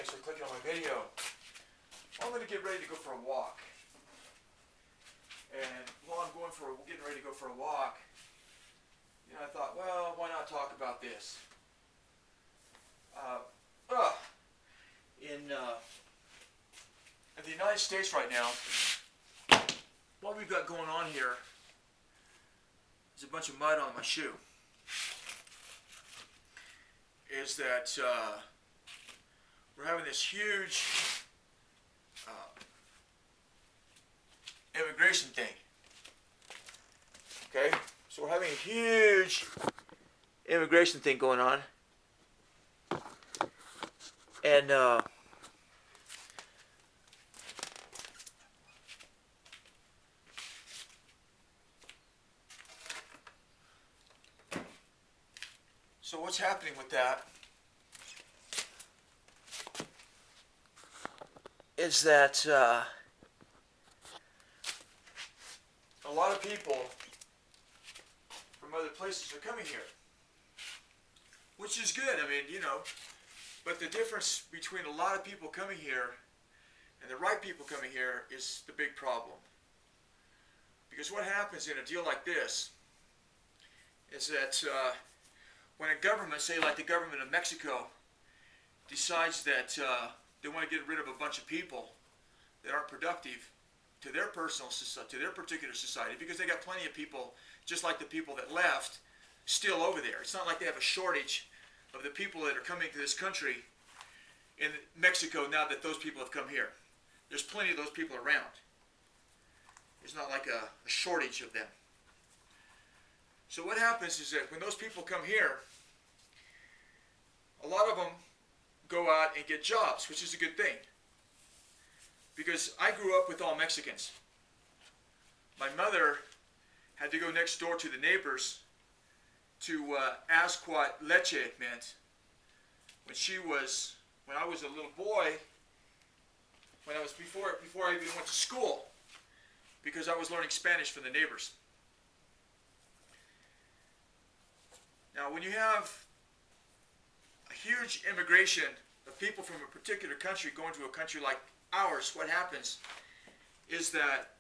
Thanks for clicking on my video. I'm going to get ready to go for a walk. And while I'm getting ready to go for a walk, I thought, well, why not talk about this? In the United States right now, what we've got going on here is a bunch of mud on my shoe. Is that we're having this huge immigration thing. Okay, so we're having a huge immigration thing going on, and so what's happening with that is that a lot of people from other places are coming here, which is good. I mean, but the difference between a lot of people coming here and the right people coming here is the big problem. Because what happens in a deal like this is that when a government, say like the government of Mexico, decides that they want to get rid of a bunch of people that aren't productive to their personal society, to their particular society, because they got plenty of people, just like the people that left, still over there. It's not like they have a shortage of the people that are coming to this country in Mexico now that those people have come here. There's plenty of those people around. It's not like a shortage of them. So what happens is that when those people come here, a lot of them go out and get jobs, which is a good thing. Because I grew up with all Mexicans. My mother had to go next door to the neighbors to ask what leche meant when I was a little boy, before I even went to school, because I was learning Spanish from the neighbors. Now, when you have a huge immigration of people from a particular country going to a country like ours, what happens is that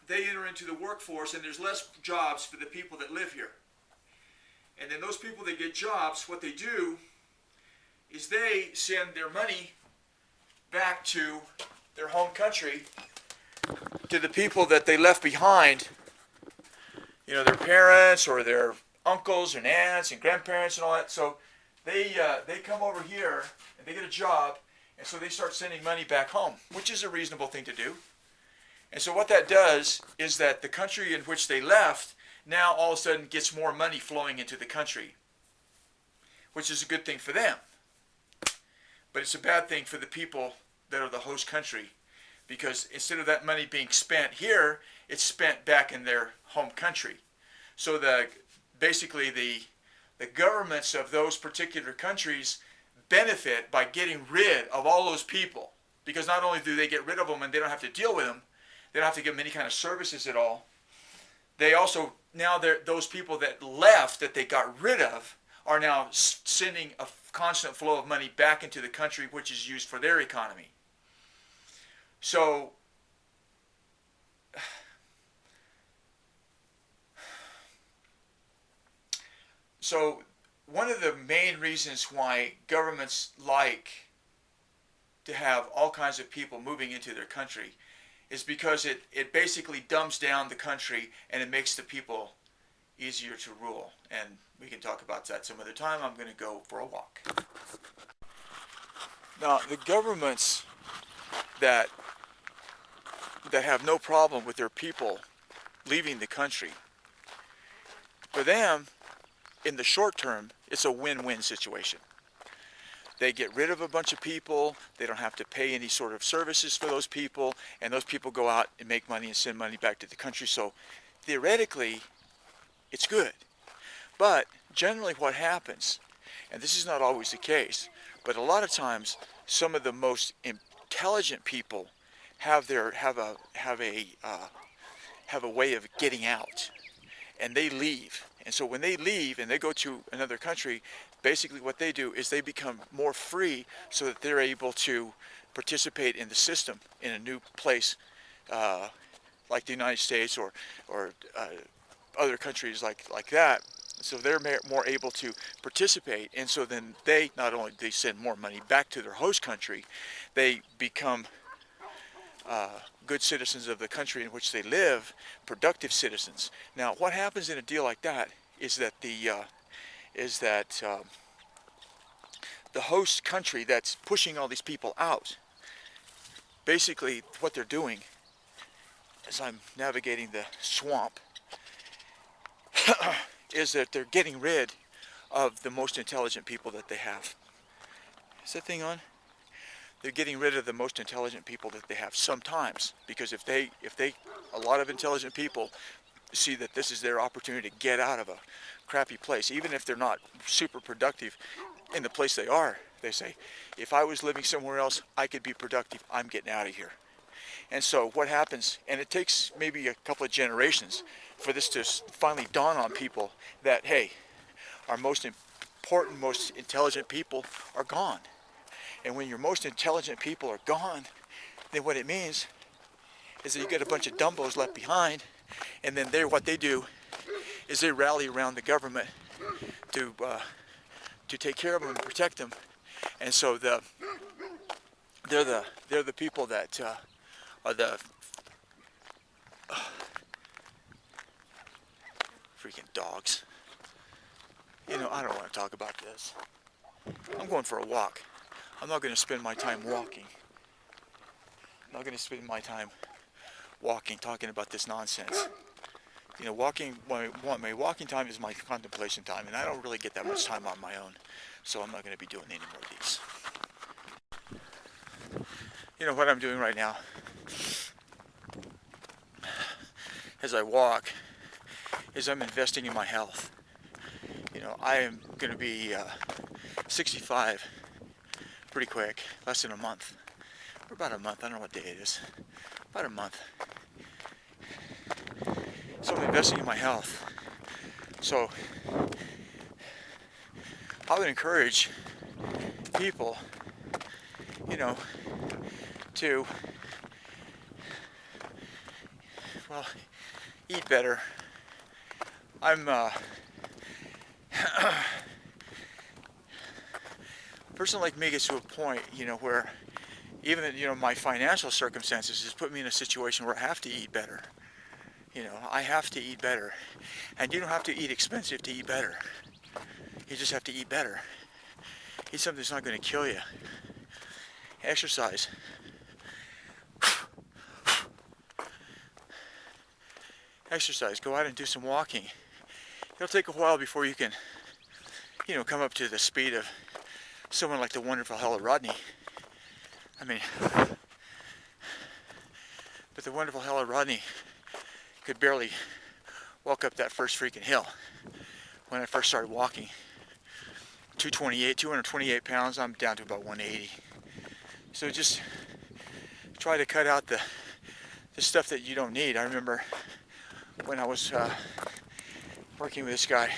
they enter into the workforce and there's less jobs for the people that live here. And then those people that get jobs, what they do is they send their money back to their home country, to the people that they left behind, their parents or their uncles and aunts and grandparents and all that. So they come over here and they get a job, and so they start sending money back home, which is a reasonable thing to do. And so what that does is that the country in which they left now all of a sudden gets more money flowing into the country, which is a good thing for them. But it's a bad thing for the people that are the host country, because instead of that money being spent here, it's spent back in their home country. So basically the governments of those particular countries benefit by getting rid of all those people, because not only do they get rid of them and they don't have to deal with them, they don't have to give them any kind of services at all. They also, now those people that left, that they got rid of, are now sending a constant flow of money back into the country, which is used for their economy. So one of the main reasons why governments like to have all kinds of people moving into their country is because it basically dumbs down the country and it makes the people easier to rule. And we can talk about that some other time. I'm going to go for a walk. Now, the governments that have no problem with their people leaving the country, for them, in the short term, it's a win-win situation. They get rid of a bunch of people, they don't have to pay any sort of services for those people, and those people go out and make money and send money back to the country. So theoretically, it's good. But generally what happens, and this is not always the case, but a lot of times some of the most intelligent people have a way of getting out, and they leave, And so when they leave and they go to another country, basically what they do is they become more free so that they're able to participate in the system in a new place, like the United States or other countries like that. So they're more able to participate, and so then they not only they send more money back to their host country, they become good citizens of the country in which they live, productive citizens. Now, what happens in a deal like that is that the host country that's pushing all these people out, basically what they're doing, as I'm navigating the swamp, is that they're getting rid of the most intelligent people that they have. Is that thing on? They're getting rid of the most intelligent people that they have sometimes, because if a lot of intelligent people see that this is their opportunity to get out of a crappy place, even if they're not super productive in the place they are, they say, if I was living somewhere else, I could be productive. I'm getting out of here. And so what happens, and it takes maybe a couple of generations for this to finally dawn on people that, hey, our most important, most intelligent people are gone. And when your most intelligent people are gone, then what it means is that you get a bunch of dumbos left behind, and then what they do is they rally around the government to take care of them and protect them. And so they're the people that are the freaking dogs. You know, I don't want to talk about this. I'm going for a walk. I'm not going to spend my time walking. I'm not going to spend my time walking, talking about this nonsense. You know, my walking time is my contemplation time, and I don't really get that much time on my own, so I'm not going to be doing any more of these. You know what I'm doing right now, as I walk, is I'm investing in my health. You know, I am going to be 65 pretty quick, less than a month, or about a month. I don't know what day it is. About a month. So I'm investing in my health. So I would encourage people, you know, to, well, eat better. I'm a person like me gets to a point, you know, where even, you know, my financial circumstances has put me in a situation where I have to eat better. You know, I have to eat better. And you don't have to eat expensive to eat better. You just have to eat better. Eat something that's not going to kill you. Exercise. Exercise. Go out and do some walking. It'll take a while before you can, you know, come up to the speed of someone like the wonderful Hella Rodney. I mean, but the wonderful Hella Rodney could barely walk up that first freaking hill when I first started walking. 228 pounds, I'm down to about 180. So just try to cut out the stuff that you don't need. I remember when I was working with this guy,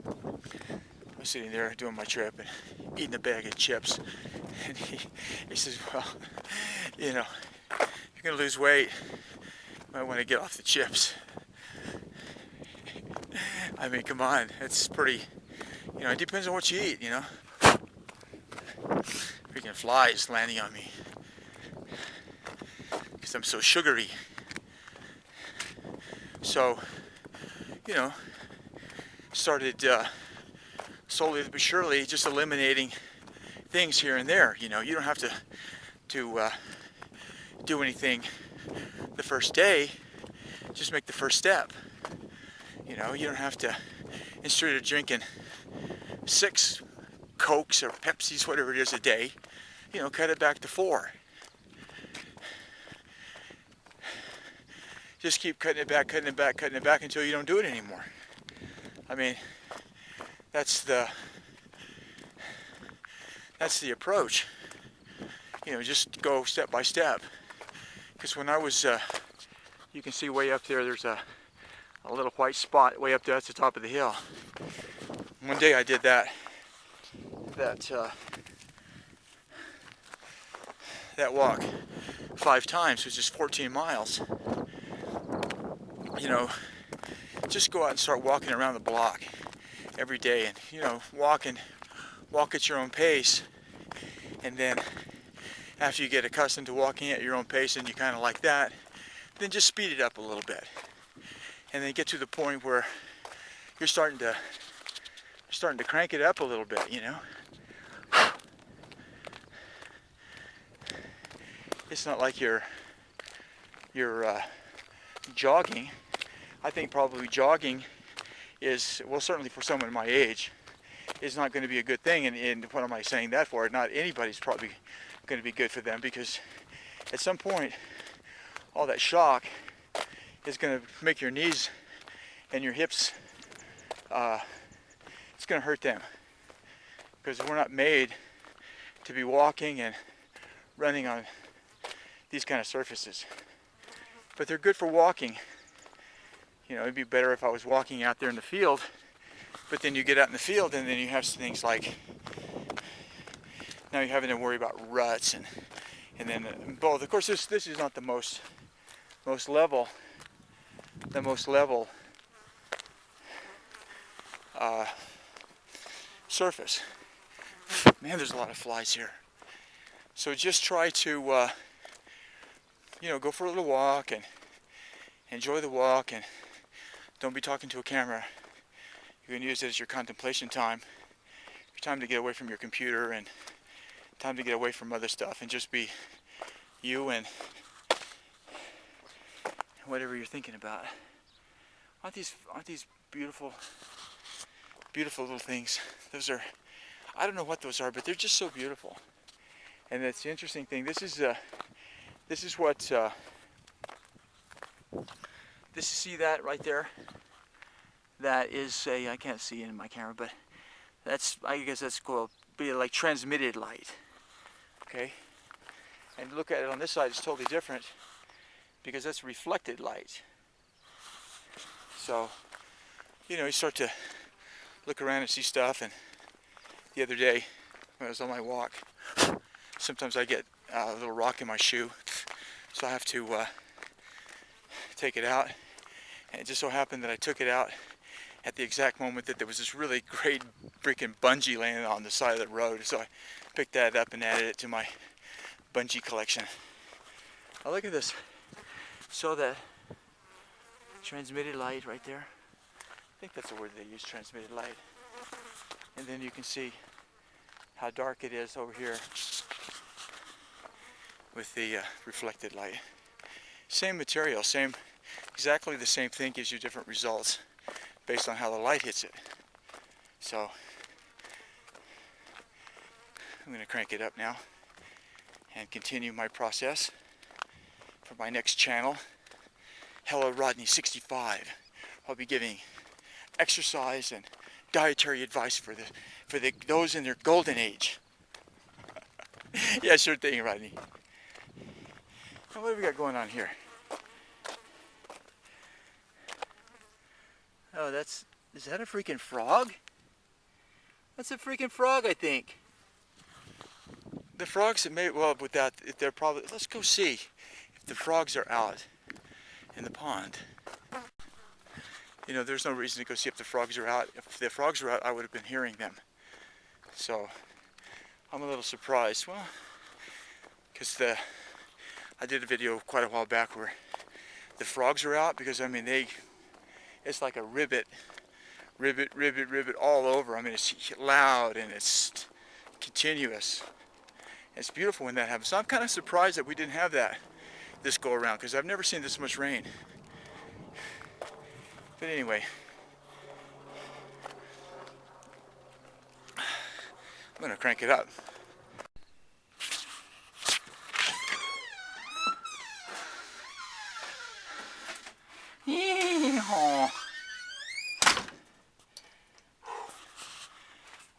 I was sitting there doing my trip and eating a bag of chips, and he says, well, you know, if you're gonna lose weight, you might want to get off the chips. I mean, come on, it's pretty, you know, it depends on what you eat, you know. Freaking flies landing on me because I'm so sugary. So, you know, started slowly but surely just eliminating things here and there. You know, you don't have to do anything the first day. Just make the first step. You know, you don't have to, instead of drinking 6 Cokes or Pepsis, whatever it is a day, you know, cut it back to 4. Just keep cutting it back until you don't do it anymore. I mean, that's the approach. You know, just go step by step. Because when I was, you can see way up there, there's a a little white spot way up there at the top of the hill. One day I did that walk 5 times, which is 14 miles. You know, just go out and start walking around the block every day, and you know, walk at your own pace, and then after you get accustomed to walking at your own pace and you kind of like that, then just speed it up a little bit, and then get to the point where you're starting to crank it up a little bit, you know. It's not like you're jogging. I think probably jogging is, well, certainly for someone my age, is not going to be a good thing. And what am I saying that for? Not anybody's probably going to be good for them, because at some point all that shock is going to make your knees and your hips, it's going to hurt them, because we're not made to be walking and running on these kind of surfaces. But they're good for walking. You know, it'd be better if I was walking out there in the field, but then you get out in the field and then you have things like, now you're having to worry about ruts and then both. Of course, this is not the most level surface. Man, there's a lot of flies here. So just try to you know, go for a little walk and enjoy the walk, and don't be talking to a camera. You can use it as your contemplation time, your time to get away from your computer and time to get away from other stuff, and just be you and whatever you're thinking about. Aren't these beautiful little things? Those are, I don't know what those are, but they're just so beautiful. And that's the interesting thing. This is what see that right there? That is I can't see it in my camera, but I guess that's called be like transmitted light. Okay? And look at it on this side, it's totally different, because that's reflected light. So, you know, you start to look around and see stuff. And the other day, when I was on my walk, sometimes I get a little rock in my shoe, so I have to take it out. And it just so happened that I took it out at the exact moment that there was this really great freaking bungee laying on the side of the road. So I picked that up and added it to my bungee collection. Oh, look at this. So that transmitted light right there. I think that's the word they use, transmitted light. And then you can see how dark it is over here with the reflected light. Same material, exactly the same thing, gives you different results based on how the light hits it. So I'm going to crank it up now and continue my process for my next channel. Hello, Rodney 65. I'll be giving exercise and dietary advice for those in their golden age. Yeah, sure thing, Rodney. Now, what have we got going on here? Oh, is that a freaking frog? That's a freaking frog, I think. The frogs that may, well, with that, they're probably, let's go see if the frogs are out in the pond. You know, there's no reason to go see if the frogs are out. If the frogs were out, I would have been hearing them. So, I'm a little surprised. Well, because I did a video quite a while back where the frogs are out, because, I mean, it's like a ribbit all over. I mean, it's loud and it's continuous. It's beautiful when that happens. So I'm kind of surprised that we didn't have that this go around, because I've never seen this much rain. But anyway, I'm going to crank it up. Yeehaw.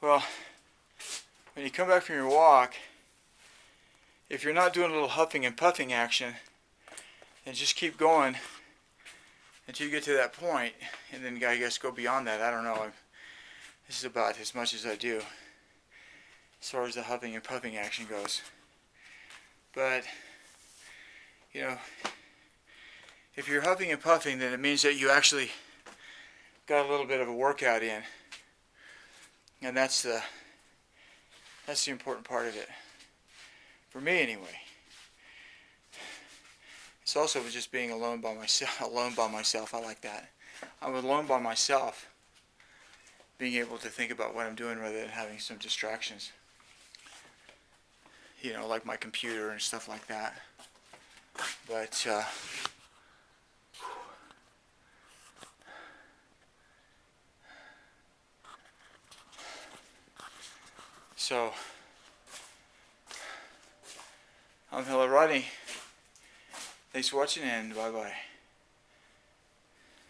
Well, when you come back from your walk, if you're not doing a little huffing and puffing action, then just keep going until you get to that point, and then I guess go beyond that. I don't know. This is about as much as I do as far as the huffing and puffing action goes. But, you know, if you're huffing and puffing, then it means that you actually got a little bit of a workout in. And that's the important part of it. For me, anyway. It's also just being alone by myself. I like that. I'm alone by myself, being able to think about what I'm doing rather than having some distractions. You know, like my computer and stuff like that. But so I'm Rodney. Thanks for watching, and bye bye.